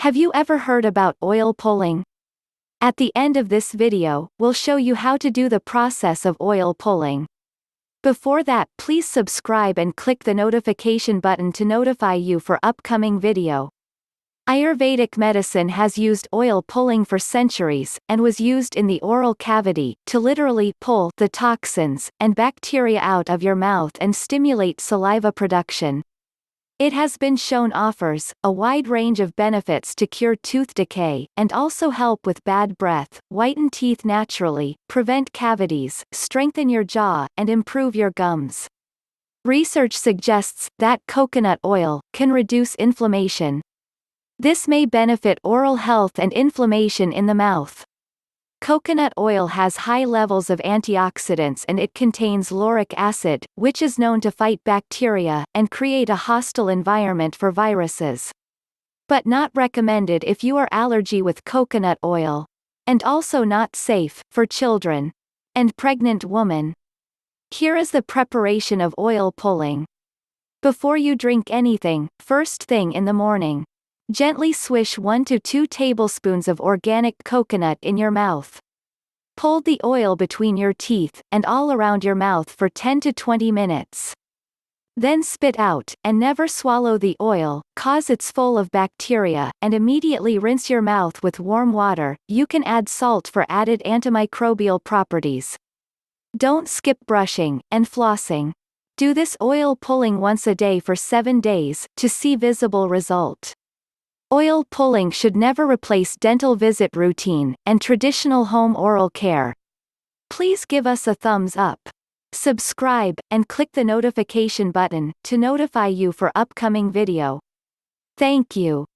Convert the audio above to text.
Have you ever heard about oil pulling? At the end of this video, we'll show you how to do the process of oil pulling. Before that, please subscribe and click the notification button to notify you for upcoming video. Ayurvedic medicine has used oil pulling for centuries, and was used in the oral cavity, to literally pull the toxins and bacteria out of your mouth and stimulate saliva production. It has been shown offers a wide range of benefits to cure tooth decay, and also help with bad breath, whiten teeth naturally, prevent cavities, strengthen your jaw, and improve your gums. Research suggests that coconut oil can reduce inflammation. This may benefit oral health and inflammation in the mouth. Coconut oil has high levels of antioxidants and it contains lauric acid, which is known to fight bacteria and create a hostile environment for viruses. But not recommended if you are allergic with coconut oil. And also not safe for children and pregnant women. Here is the preparation of oil pulling. Before you drink anything, first thing in the morning, gently swish 1 to 2 tablespoons of organic coconut in your mouth. Pull the oil between your teeth, and all around your mouth for 10 to 20 minutes. Then spit out, and never swallow the oil, cause it's full of bacteria, and immediately rinse your mouth with warm water. You can add salt for added antimicrobial properties. Don't skip brushing and flossing. Do this oil pulling once a day for 7 days, to see visible result. Oil pulling should never replace dental visit routine, and traditional home oral care. Please give us a thumbs up. Subscribe, and click the notification button, to notify you for upcoming video. Thank you.